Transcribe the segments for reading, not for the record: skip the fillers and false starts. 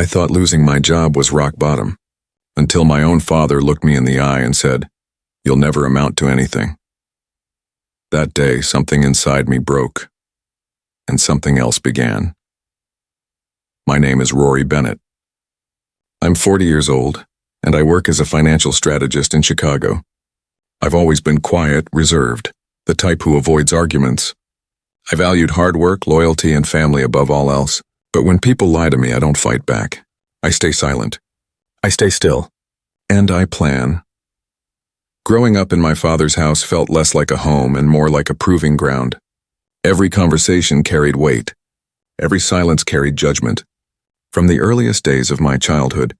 I thought losing my job was rock bottom, until my own father looked me in the eye and said, "You'll never amount to anything." That day, something inside me broke, and something else began. My name is Rory Bennett. I'm 40 years old, and I work as a financial strategist in Chicago. I've always been quiet, reserved, the type who avoids arguments. I valued hard work, loyalty, and family above all else. But when people lie to me, I don't fight back. I stay silent. I stay still. And I plan. Growing up in my father's house felt less like a home and more like a proving ground. Every conversation carried weight. Every silence carried judgment. From the earliest days of my childhood,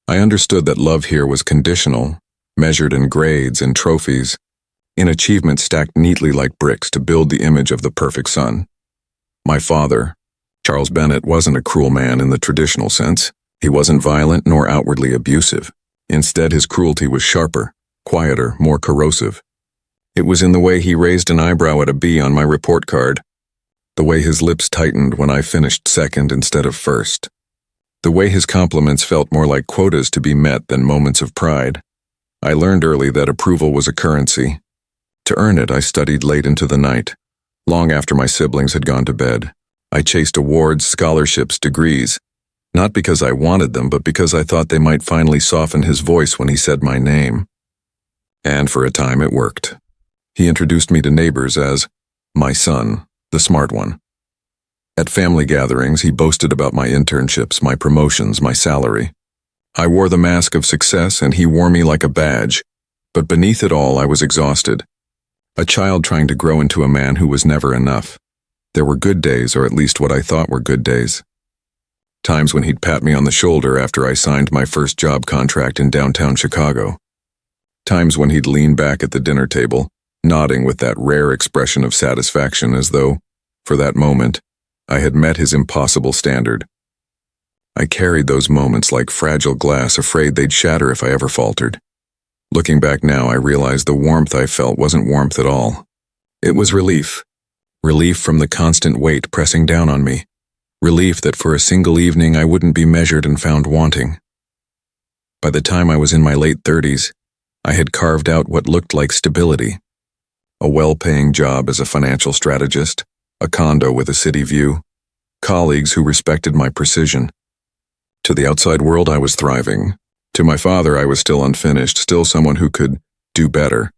I understood that love here was conditional, measured in grades and trophies, in achievements stacked neatly like bricks to build the image of the perfect son. My father, Charles Bennett, wasn't a cruel man in the traditional sense. He wasn't violent nor outwardly abusive. Instead, his cruelty was sharper, quieter, more corrosive. It was in the way he raised an eyebrow at a B on my report card, the way his lips tightened when I finished second instead of first, the way his compliments felt more like quotas to be met than moments of pride. I learned early that approval was a currency. To earn it, I studied late into the night, long after my siblings had gone to bed. I chased awards, scholarships, degrees, not because I wanted them, but because I thought they might finally soften his voice when he said my name. And for a time it worked. He introduced me to neighbors as my son, the smart one. At family gatherings, he boasted about my internships, my promotions, my salary. I wore the mask of success and he wore me like a badge, but beneath it all I was exhausted. A child trying to grow into a man who was never enough. There were good days, or at least what I thought were good days. Times when he'd pat me on the shoulder after I signed my first job contract in downtown Chicago. Times when he'd lean back at the dinner table, nodding with that rare expression of satisfaction as though, for that moment, I had met his impossible standard. I carried those moments like fragile glass, afraid they'd shatter if I ever faltered. Looking back now, I realized the warmth I felt wasn't warmth at all. It was relief. Relief from the constant weight pressing down on me. Relief that for a single evening I wouldn't be measured and found wanting. By the time I was in my late 30s, I had carved out what looked like stability. A well-paying job as a financial strategist, a condo with a city view, colleagues who respected my precision. To the outside world, I was thriving. To my father, I was still unfinished, still someone who could do better.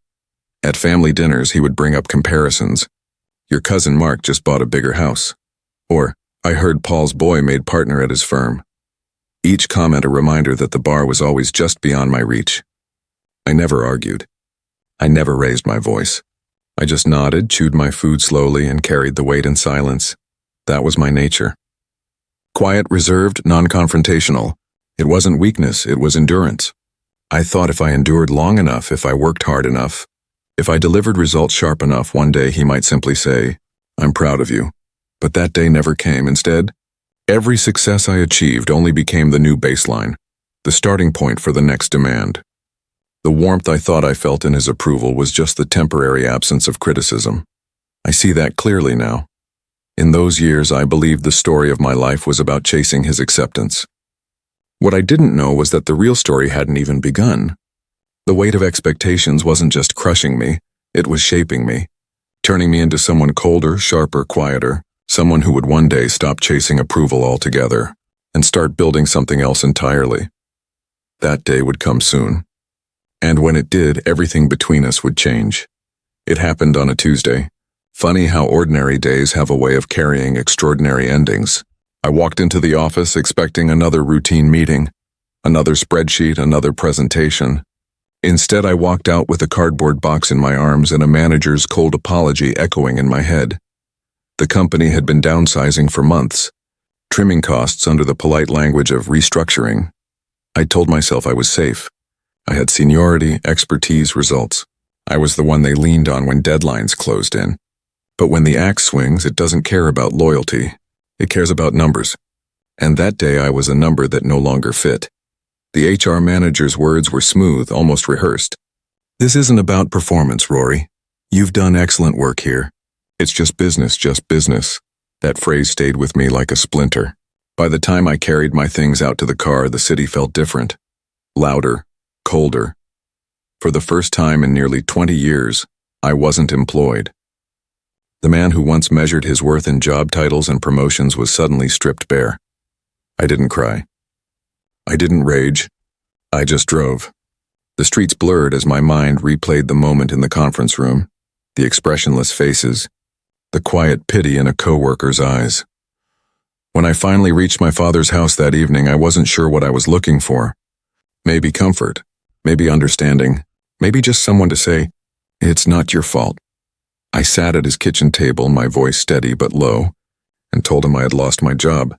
At family dinners, he would bring up comparisons. "Your cousin Mark just bought a bigger house." Or, "I heard Paul's boy made partner at his firm." Each comment a reminder that the bar was always just beyond my reach. I never argued. I never raised my voice. I just nodded, chewed my food slowly, and carried the weight in silence. That was my nature. Quiet, reserved, non-confrontational. It wasn't weakness, it was endurance. I thought if I endured long enough, if I worked hard enough, if I delivered results sharp enough, one day he might simply say, "I'm proud of you." But that day never came. Instead, every success I achieved only became the new baseline, the starting point for the next demand. The warmth I thought I felt in his approval was just the temporary absence of criticism. I see that clearly now. In those years, I believed the story of my life was about chasing his acceptance. What I didn't know was that the real story hadn't even begun. The weight of expectations wasn't just crushing me, it was shaping me, turning me into someone colder, sharper, quieter, someone who would one day stop chasing approval altogether and start building something else entirely. That day would come soon. And when it did, everything between us would change. It happened on a Tuesday. Funny how ordinary days have a way of carrying extraordinary endings. I walked into the office expecting another routine meeting, another spreadsheet, another presentation. Instead, I walked out with a cardboard box in my arms and a manager's cold apology echoing in my head. The company had been downsizing for months, trimming costs under the polite language of restructuring. I told myself I was safe. I had seniority, expertise, results. I was the one they leaned on when deadlines closed in. But when the axe swings, it doesn't care about loyalty. It cares about numbers. And that day I was a number that no longer fit. The HR manager's words were smooth, almost rehearsed. "This isn't about performance, Rory. You've done excellent work here. It's just business, just business." That phrase stayed with me like a splinter. By the time I carried my things out to the car, the city felt different. Louder, colder. For the first time in nearly 20 years, I wasn't employed. The man who once measured his worth in job titles and promotions was suddenly stripped bare. I didn't cry. I didn't rage. I just drove. The streets blurred as my mind replayed the moment in the conference room, the expressionless faces, the quiet pity in a coworker's eyes. When I finally reached my father's house that evening, I wasn't sure what I was looking for. Maybe comfort, maybe understanding, maybe just someone to say, "It's not your fault." I sat at his kitchen table, my voice steady but low, and told him I had lost my job.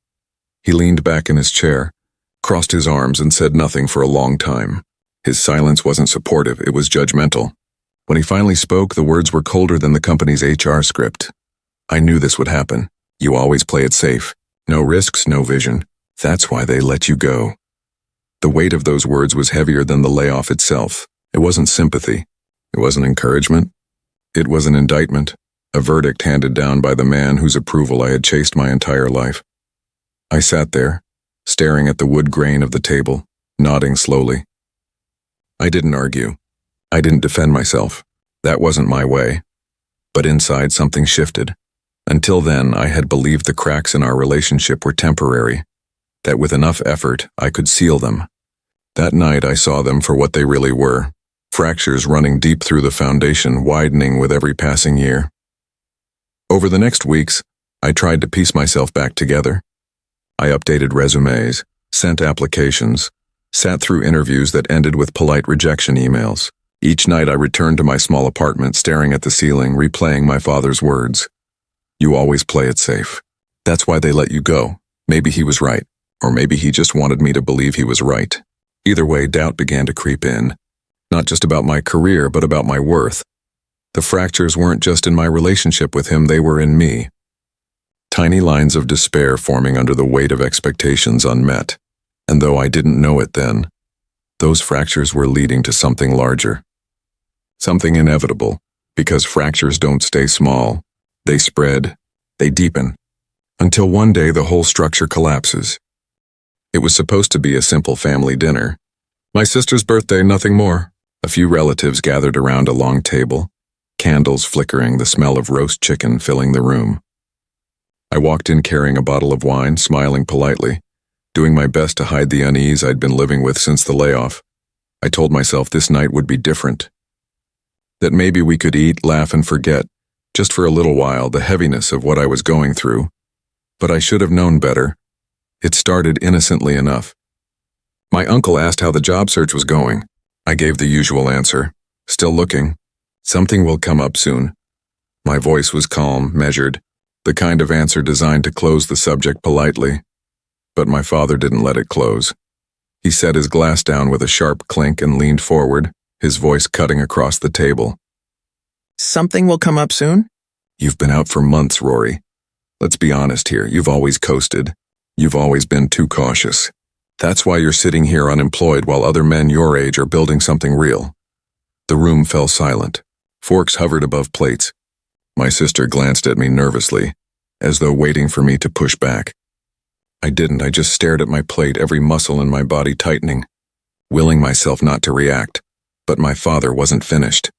He leaned back in his chair, crossed his arms, and said nothing for a long time. His silence wasn't supportive, it was judgmental. When he finally spoke, the words were colder than the company's HR script. "I knew this would happen. You always play it safe. No risks, no vision. That's why they let you go." The weight of those words was heavier than the layoff itself. It wasn't sympathy. It wasn't encouragement. It was an indictment, a verdict handed down by the man whose approval I had chased my entire life. I sat there, staring at the wood grain of the table, nodding slowly. I didn't argue. I didn't defend myself. That wasn't my way. But inside, something shifted. Until then, I had believed the cracks in our relationship were temporary, that with enough effort, I could seal them. That night, I saw them for what they really were, fractures running deep through the foundation, widening with every passing year. Over the next weeks, I tried to piece myself back together. I updated resumes, sent applications, sat through interviews that ended with polite rejection emails. Each night I returned to my small apartment, staring at the ceiling, replaying my father's words. "You always play it safe. That's why they let you go." Maybe he was right, or maybe he just wanted me to believe he was right. Either way, doubt began to creep in, not just about my career, but about my worth. The fractures weren't just in my relationship with him, they were in me. Tiny lines of despair forming under the weight of expectations unmet. And though I didn't know it then, those fractures were leading to something larger. Something inevitable, because fractures don't stay small. They spread, they deepen, until one day the whole structure collapses. It was supposed to be a simple family dinner. My sister's birthday, nothing more. A few relatives gathered around a long table, candles flickering, the smell of roast chicken filling the room. I walked in carrying a bottle of wine, smiling politely, doing my best to hide the unease I'd been living with since the layoff. I told myself this night would be different. That maybe we could eat, laugh, and forget, just for a little while, the heaviness of what I was going through. But I should have known better. It started innocently enough. My uncle asked how the job search was going. I gave the usual answer. "Still looking. Something will come up soon." My voice was calm, measured, the kind of answer designed to close the subject politely. But my father didn't let it close. He set his glass down with a sharp clink and leaned forward, his voice cutting across the table. "Something will come up soon?" "You've been out for months, Rory. Let's be honest here, you've always coasted. You've always been too cautious. That's why you're sitting here unemployed while other men your age are building something real." The room fell silent. Forks hovered above plates. My sister glanced at me nervously, as though waiting for me to push back. I didn't, I just stared at my plate, every muscle in my body tightening, willing myself not to react. But my father wasn't finished.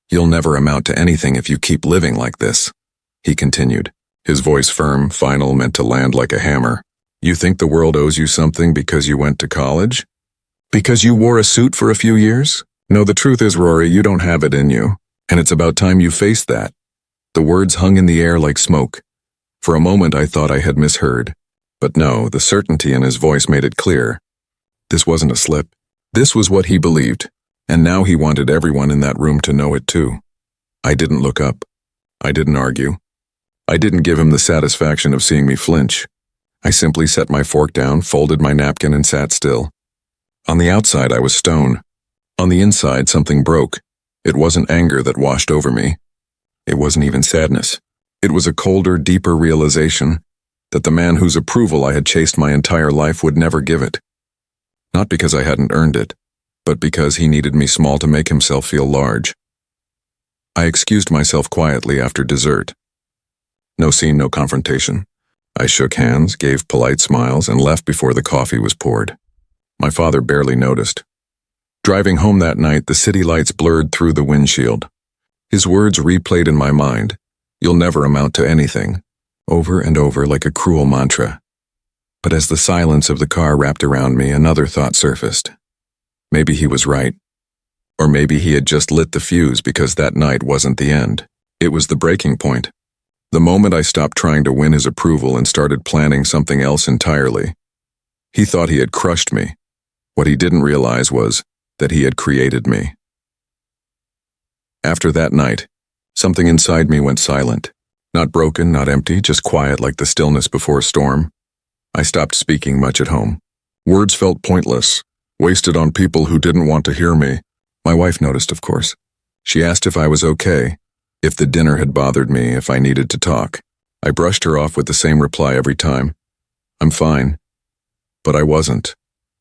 "You'll never amount to anything if you keep living like this," he continued, his voice firm, final, meant to land like a hammer. "You think the world owes you something because you went to college? Because you wore a suit for a few years? No, the truth is, Rory, you don't have it in you, and it's about time you faced that." The words hung in the air like smoke. For a moment I thought I had misheard. But no, the certainty in his voice made it clear. This wasn't a slip. This was what he believed, and now he wanted everyone in that room to know it too. I didn't look up. I didn't argue. I didn't give him the satisfaction of seeing me flinch. I simply set my fork down, folded my napkin, and sat still. On the outside, I was stone. On the inside, something broke. It wasn't anger that washed over me. It wasn't even sadness. It was a colder, deeper realization that the man whose approval I had chased my entire life would never give it. Not because I hadn't earned it, but because he needed me small to make himself feel large. I excused myself quietly after dessert. No scene, no confrontation. I shook hands, gave polite smiles, and left before the coffee was poured. My father barely noticed. Driving home that night, the city lights blurred through the windshield. His words replayed in my mind, "You'll never amount to anything," over and over like a cruel mantra. But as the silence of the car wrapped around me, another thought surfaced. Maybe he was right. Or maybe he had just lit the fuse because that night wasn't the end. It was the breaking point. The moment I stopped trying to win his approval and started planning something else entirely. He thought he had crushed me. What he didn't realize was that he had created me. After that night, something inside me went silent. Not broken, not empty, just quiet like the stillness before a storm. I stopped speaking much at home. Words felt pointless, wasted on people who didn't want to hear me. My wife noticed, of course. She asked if I was okay, if the dinner had bothered me, if I needed to talk. I brushed her off with the same reply every time. I'm fine. But I wasn't.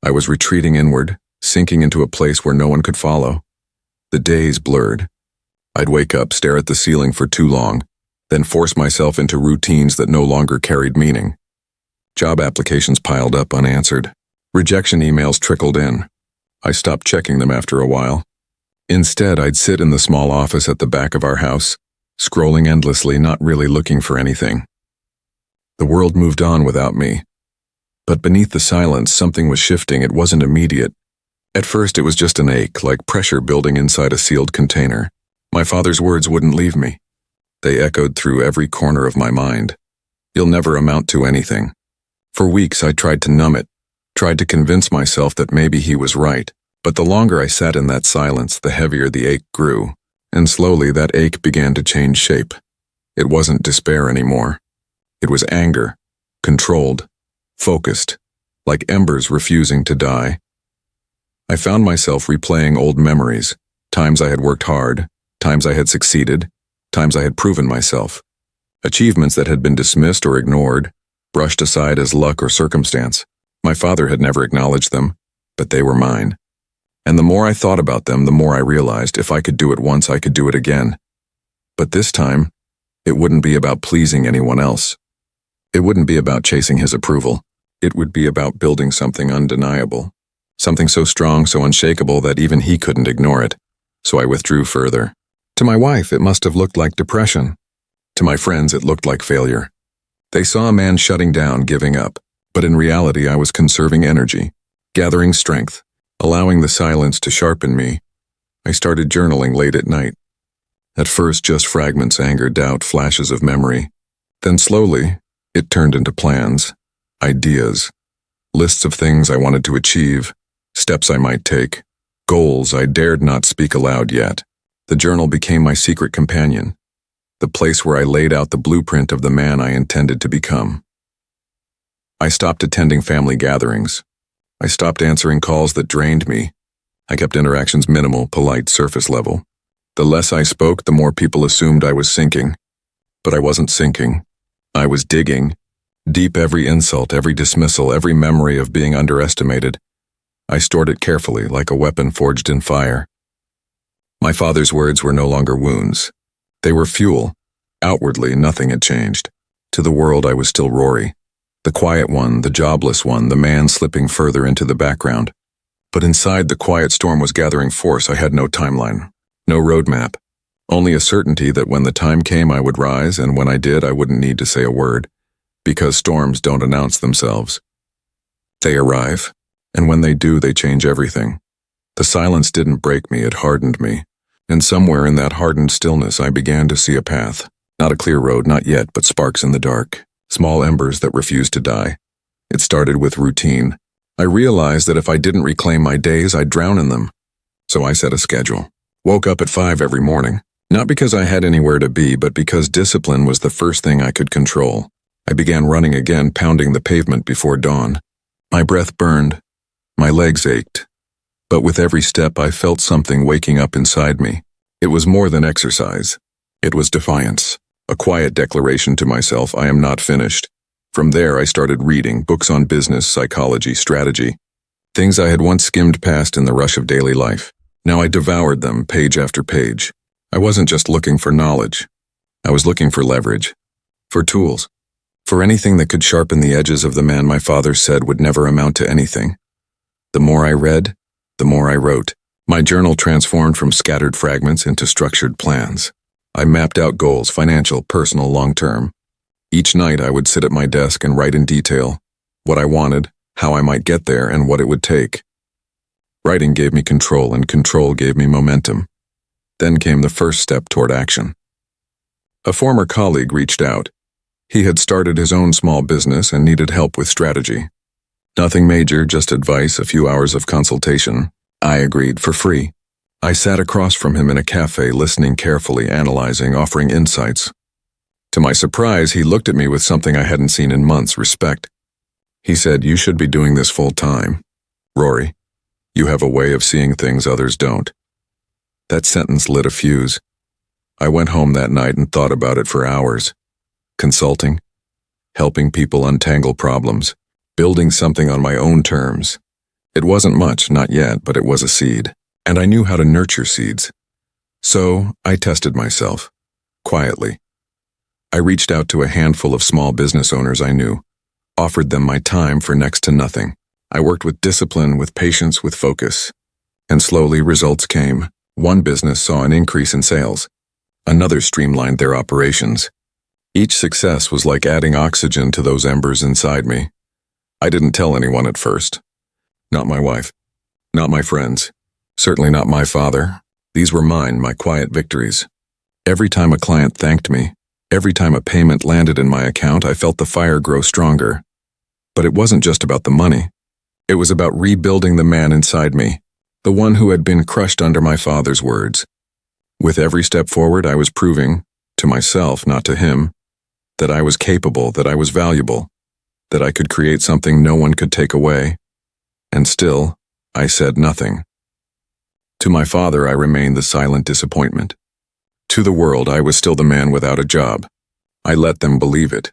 I was retreating inward, sinking into a place where no one could follow. The days blurred. I'd wake up, stare at the ceiling for too long, then force myself into routines that no longer carried meaning. Job applications piled up unanswered. Rejection emails trickled in. I stopped checking them after a while. Instead, I'd sit in the small office at the back of our house, scrolling endlessly, not really looking for anything. The world moved on without me. But beneath the silence, something was shifting. It wasn't immediate. At first, it was just an ache, like pressure building inside a sealed container. My father's words wouldn't leave me. They echoed through every corner of my mind. You'll never amount to anything. For weeks, I tried to numb it, tried to convince myself that maybe he was right. But the longer I sat in that silence, the heavier the ache grew. And slowly, that ache began to change shape. It wasn't despair anymore. It was anger, controlled, focused, like embers refusing to die. I found myself replaying old memories, times I had worked hard, times I had succeeded, times I had proven myself, achievements that had been dismissed or ignored, brushed aside as luck or circumstance. My father had never acknowledged them, but they were mine. And the more I thought about them, the more I realized if I could do it once, I could do it again. But this time, it wouldn't be about pleasing anyone else. It wouldn't be about chasing his approval. It would be about building something undeniable, something so strong, so unshakable that even he couldn't ignore it. So I withdrew further. To my wife, it must have looked like depression. To my friends, it looked like failure. They saw a man shutting down, giving up. But in reality, I was conserving energy, gathering strength, allowing the silence to sharpen me. I started journaling late at night. At first, just fragments, anger, doubt, flashes of memory. Then slowly, it turned into plans, ideas, lists of things I wanted to achieve, steps I might take, goals I dared not speak aloud yet. The journal became my secret companion, the place where I laid out the blueprint of the man I intended to become. I stopped attending family gatherings. I stopped answering calls that drained me. I kept interactions minimal, polite, surface level. The less I spoke, the more people assumed I was sinking. But I wasn't sinking. I was digging. Deep every insult, every dismissal, every memory of being underestimated. I stored it carefully, like a weapon forged in fire. My father's words were no longer wounds. They were fuel. Outwardly, nothing had changed. To the world, I was still Rory. The quiet one, the jobless one, the man slipping further into the background. But inside, the quiet storm was gathering force. I had no timeline, no roadmap, only a certainty that when the time came I would rise, and when I did I wouldn't need to say a word, because storms don't announce themselves. They arrive, and when they do, they change everything. The silence didn't break me, it hardened me, and somewhere in that hardened stillness I began to see a path. Not a clear road, not yet, but sparks in the dark. Small embers that refused to die. It started with routine. I realized that if I didn't reclaim my days, I'd drown in them. So I set a schedule. Woke up at 5 every morning. Not because I had anywhere to be, but because discipline was the first thing I could control. I began running again, pounding the pavement before dawn. My breath burned. My legs ached. But with every step, I felt something waking up inside me. It was more than exercise. It was defiance. A quiet declaration to myself, I am not finished. From there, I started reading books on business, psychology, strategy. Things I had once skimmed past in the rush of daily life. Now I devoured them, page after page. I wasn't just looking for knowledge. I was looking for leverage, for tools, for anything that could sharpen the edges of the man my father said would never amount to anything. The more I read, the more I wrote. My journal transformed from scattered fragments into structured plans. I mapped out goals, financial, personal, long-term. Each night I would sit at my desk and write in detail what I wanted, how I might get there, and what it would take. Writing gave me control, and control gave me momentum. Then came the first step toward action. A former colleague reached out. He had started his own small business and needed help with strategy. Nothing major, just advice, a few hours of consultation. I agreed for free. I sat across from him in a cafe, listening carefully, analyzing, offering insights. To my surprise, he looked at me with something I hadn't seen in months: respect. He said, "You should be doing this full time. Rory, you have a way of seeing things others don't." That sentence lit a fuse. I went home that night and thought about it for hours. Consulting, helping people untangle problems, building something on my own terms. It wasn't much, not yet, but it was a seed, and I knew how to nurture seeds. So I tested myself, quietly. I reached out to a handful of small business owners I knew, offered them my time for next to nothing. I worked with discipline, with patience, with focus. And slowly results came. One business saw an increase in sales. Another streamlined their operations. Each success was like adding oxygen to those embers inside me. I didn't tell anyone at first. Not my wife. Not my friends. Certainly not my father. These were mine, my quiet victories. Every time a client thanked me, every time a payment landed in my account, I felt the fire grow stronger. But it wasn't just about the money. It was about rebuilding the man inside me, the one who had been crushed under my father's words. With every step forward, I was proving, to myself, not to him, that I was capable, that I was valuable, that I could create something no one could take away. And still, I said nothing. To my father, I remained the silent disappointment. To the world, I was still the man without a job. I let them believe it.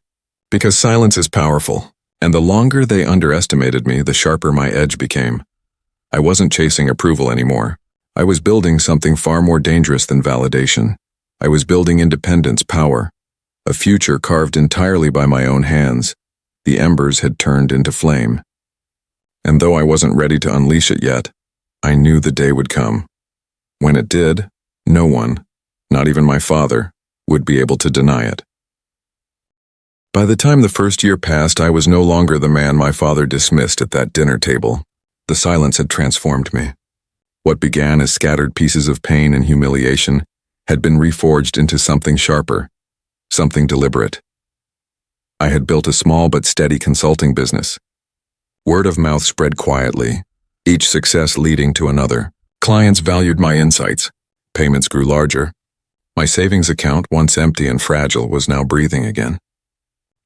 Because silence is powerful, and the longer they underestimated me, the sharper my edge became. I wasn't chasing approval anymore. I was building something far more dangerous than validation. I was building independence, power, a future carved entirely by my own hands. The embers had turned into flame. And though I wasn't ready to unleash it yet, I knew the day would come. When it did, no one, not even my father, would be able to deny it. By the time the first year passed, I was no longer the man my father dismissed at that dinner table. The silence had transformed me. What began as scattered pieces of pain and humiliation had been reforged into something sharper, something deliberate. I had built a small but steady consulting business. Word of mouth spread quietly, each success leading to another. Clients valued my insights. Payments grew larger. My savings account, once empty and fragile, was now breathing again.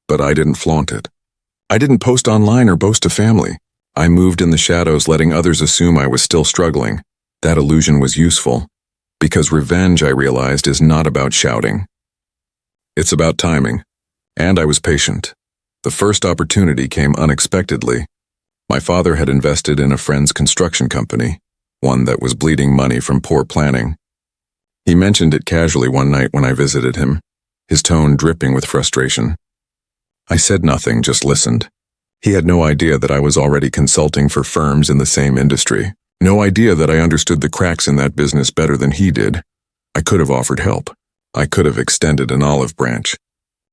But I didn't flaunt it. I didn't post online or boast to family. I moved in the shadows, letting others assume I was still struggling. That illusion was useful, because revenge, I realized, is not about shouting. It's about timing. And I was patient. The first opportunity came unexpectedly. My father had invested in a friend's construction company, one that was bleeding money from poor planning. He mentioned it casually one night when I visited him, his tone dripping with frustration. I said nothing, just listened. He had no idea that I was already consulting for firms in the same industry. No idea that I understood the cracks in that business better than he did. I could have offered help. I could have extended an olive branch.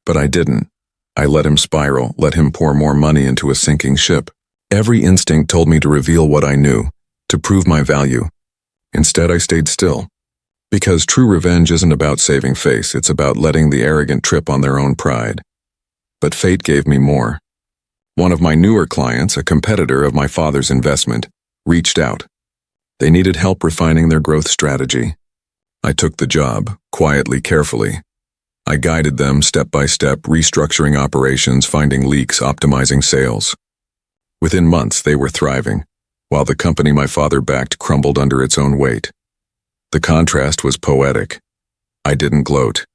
But I didn't. I let him spiral, let him pour more money into a sinking ship. Every instinct told me to reveal what I knew, to prove my value. Instead, I stayed still. Because true revenge isn't about saving face, it's about letting the arrogant trip on their own pride. But fate gave me more. One of my newer clients, a competitor of my father's investment, reached out. They needed help refining their growth strategy. I took the job, quietly, carefully. I guided them step by step, restructuring operations, finding leaks, optimizing sales. Within months, they were thriving, while the company my father backed crumbled under its own weight. The contrast was poetic. I didn't gloat.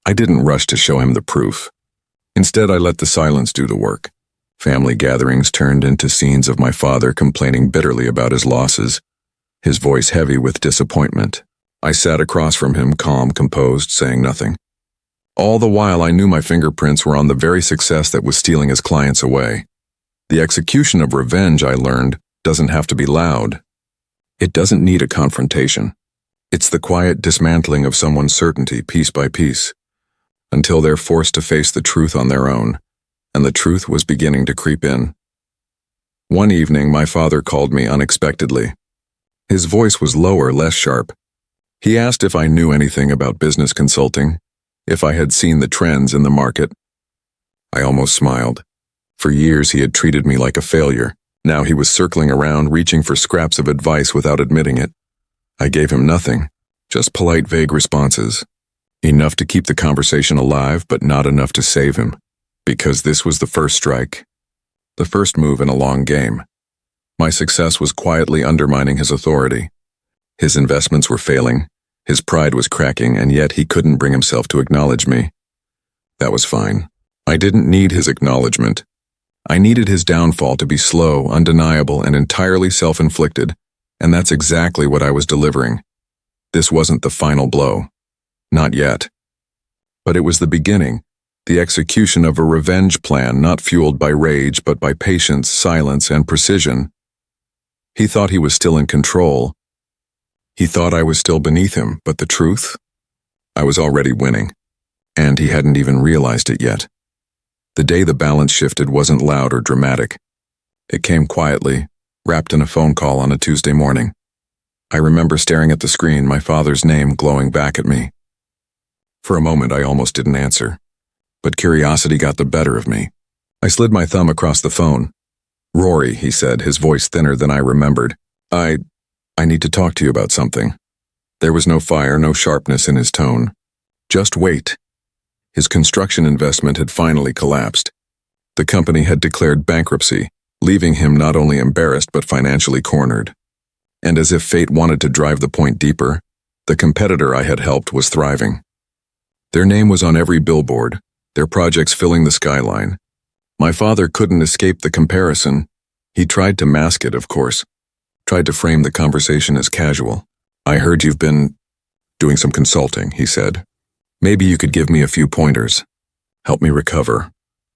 I didn't rush to show him the proof. Instead, I let the silence do the work. Family gatherings turned into scenes of my father complaining bitterly about his losses, his voice heavy with disappointment. I sat across from him, calm, composed, saying nothing. All the while I knew my fingerprints were on the very success that was stealing his clients away. The execution of revenge, I learned, doesn't have to be loud. It doesn't need a confrontation. It's the quiet dismantling of someone's certainty piece by piece, until they're forced to face the truth on their own, and the truth was beginning to creep in. One evening, my father called me unexpectedly. His voice was lower, less sharp. He asked if I knew anything about business consulting, if I had seen the trends in the market. I almost smiled. For years he had treated me like a failure. Now he was circling around, reaching for scraps of advice without admitting it. I gave him nothing, just polite, vague responses. Enough to keep the conversation alive, but not enough to save him. Because this was the first strike. The first move in a long game. My success was quietly undermining his authority. His investments were failing, his pride was cracking, and yet he couldn't bring himself to acknowledge me. That was fine. I didn't need his acknowledgement. I needed his downfall to be slow, undeniable, and entirely self-inflicted, and that's exactly what I was delivering. This wasn't the final blow. Not yet. But it was the beginning, the execution of a revenge plan not fueled by rage but by patience, silence, and precision. He thought he was still in control. He thought I was still beneath him, but the truth? I was already winning, and he hadn't even realized it yet. The day the balance shifted wasn't loud or dramatic. It came quietly, wrapped in a phone call on a Tuesday morning. I remember staring at the screen, my father's name glowing back at me. For a moment, I almost didn't answer, but curiosity got the better of me. I slid my thumb across the phone. "Rory," he said, his voice thinner than I remembered. I need to talk to you about something." There was no fire, no sharpness in his tone. Just wait. His construction investment had finally collapsed. The company had declared bankruptcy, leaving him not only embarrassed but financially cornered. And as if fate wanted to drive the point deeper, the competitor I had helped was thriving. Their name was on every billboard, their projects filling the skyline. My father couldn't escape the comparison. He tried to mask it, of course, tried to frame the conversation as casual. "I heard you've been doing some consulting," he said. "Maybe you could give me a few pointers. Help me recover."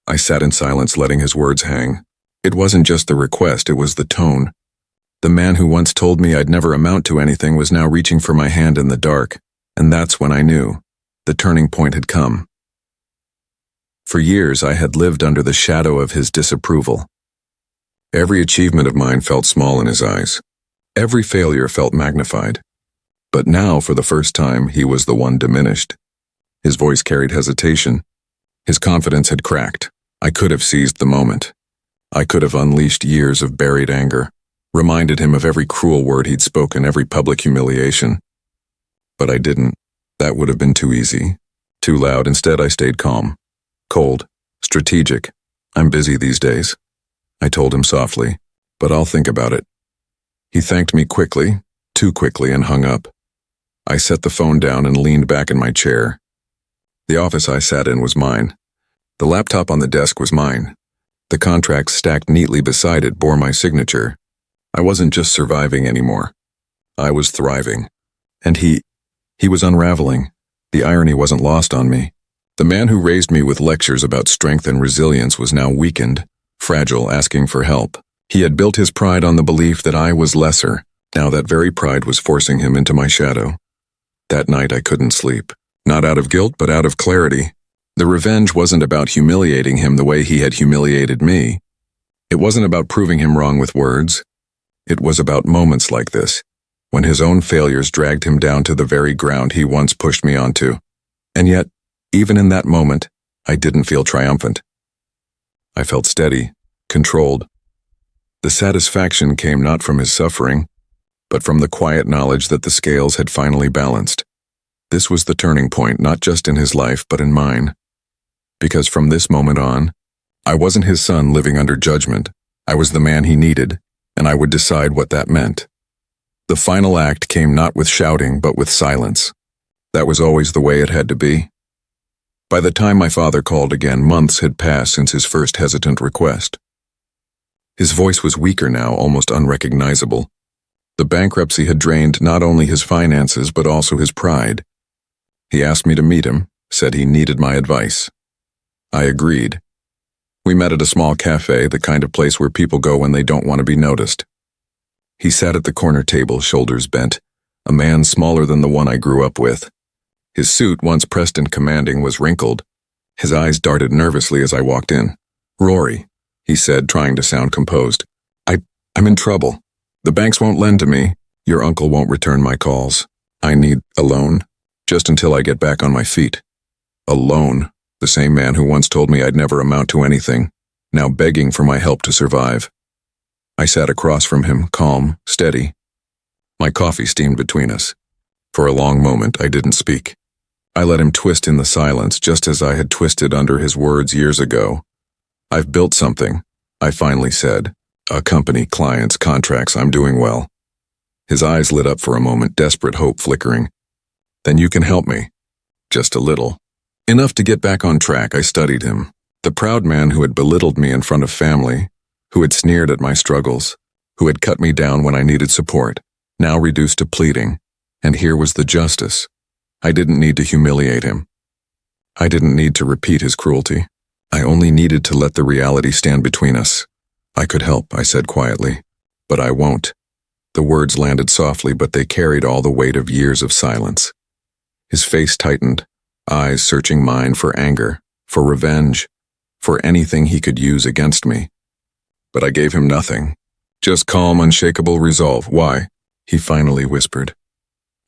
I sat in silence, letting his words hang. It wasn't just the request, it was the tone. The man who once told me I'd never amount to anything was now reaching for my hand in the dark, and that's when I knew the turning point had come. For years, I had lived under the shadow of his disapproval. Every achievement of mine felt small in his eyes. Every failure felt magnified. But now, for the first time, he was the one diminished. His voice carried hesitation. His confidence had cracked. I could have seized the moment. I could have unleashed years of buried anger, reminded him of every cruel word he'd spoken, every public humiliation. But I didn't. That would have been too easy, too loud. Instead, I stayed calm, cold, strategic. "I'm busy these days," I told him softly, "but I'll think about it." He thanked me quickly, too quickly, and hung up. I set the phone down and leaned back in my chair. The office I sat in was mine. The laptop on the desk was mine. The contracts stacked neatly beside it bore my signature. I wasn't just surviving anymore. I was thriving. And he was unraveling. The irony wasn't lost on me. The man who raised me with lectures about strength and resilience was now weakened, fragile, asking for help. He had built his pride on the belief that I was lesser. Now that very pride was forcing him into my shadow. That night I couldn't sleep. Not out of guilt, but out of clarity. The revenge wasn't about humiliating him the way he had humiliated me. It wasn't about proving him wrong with words. It was about moments like this, when his own failures dragged him down to the very ground he once pushed me onto. And yet, even in that moment, I didn't feel triumphant. I felt steady, controlled. The satisfaction came not from his suffering, but from the quiet knowledge that the scales had finally balanced. This was the turning point, not just in his life, but in mine. Because from this moment on, I wasn't his son living under judgment. I was the man he needed, and I would decide what that meant. The final act came not with shouting, but with silence. That was always the way it had to be. By the time my father called again, months had passed since his first hesitant request. His voice was weaker now, almost unrecognizable. The bankruptcy had drained not only his finances, but also his pride. He asked me to meet him, said he needed my advice. I agreed. We met at a small cafe, the kind of place where people go when they don't want to be noticed. He sat at the corner table, shoulders bent, a man smaller than the one I grew up with. His suit, once pressed and commanding, was wrinkled. His eyes darted nervously as I walked in. "Rory," he said, trying to sound composed. I'm in trouble. The banks won't lend to me. Your uncle won't return my calls. I need a loan, just until I get back on my feet. A loan, the same man who once told me I'd never amount to anything, now begging for my help to survive. I sat across from him, calm, steady. My coffee steamed between us. For a long moment, I didn't speak. I let him twist in the silence, just as I had twisted under his words years ago. "I've built something," I finally said. "A company, clients, contracts, I'm doing well." His eyes lit up for a moment, desperate hope flickering. "Then you can help me. Just a little. Enough to get back on track." I studied him. The proud man who had belittled me in front of family, who had sneered at my struggles, who had cut me down when I needed support, now reduced to pleading. And here was the justice. I didn't need to humiliate him. I didn't need to repeat his cruelty. I only needed to let the reality stand between us. "I could help," I said quietly, "but I won't." The words landed softly, but they carried all the weight of years of silence. His face tightened, eyes searching mine for anger, for revenge, for anything he could use against me. But I gave him nothing, just calm, unshakable resolve. "Why?" he finally whispered.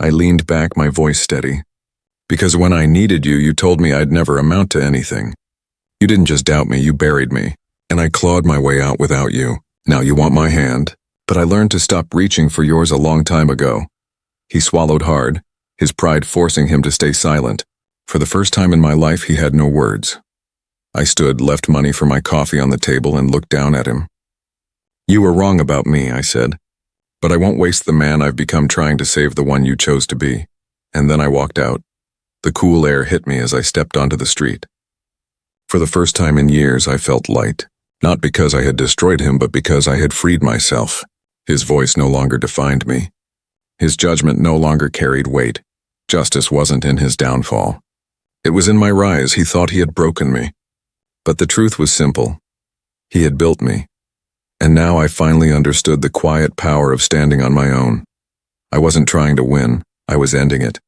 I leaned back, my voice steady. "Because when I needed you, you told me I'd never amount to anything. You didn't just doubt me, you buried me. And I clawed my way out without you. Now you want my hand, but I learned to stop reaching for yours a long time ago." He swallowed hard, his pride forcing him to stay silent. For the first time in my life, he had no words. I stood, left money for my coffee on the table, and looked down at him. "You were wrong about me," I said, "but I won't waste the man I've become trying to save the one you chose to be." And then I walked out. The cool air hit me as I stepped onto the street. For the first time in years, I felt light. Not because I had destroyed him, but because I had freed myself. His voice no longer defined me. His judgment no longer carried weight. Justice wasn't in his downfall. It was in my rise. He thought he had broken me. But the truth was simple. He had built me. And now I finally understood the quiet power of standing on my own. I wasn't trying to win. I was ending it.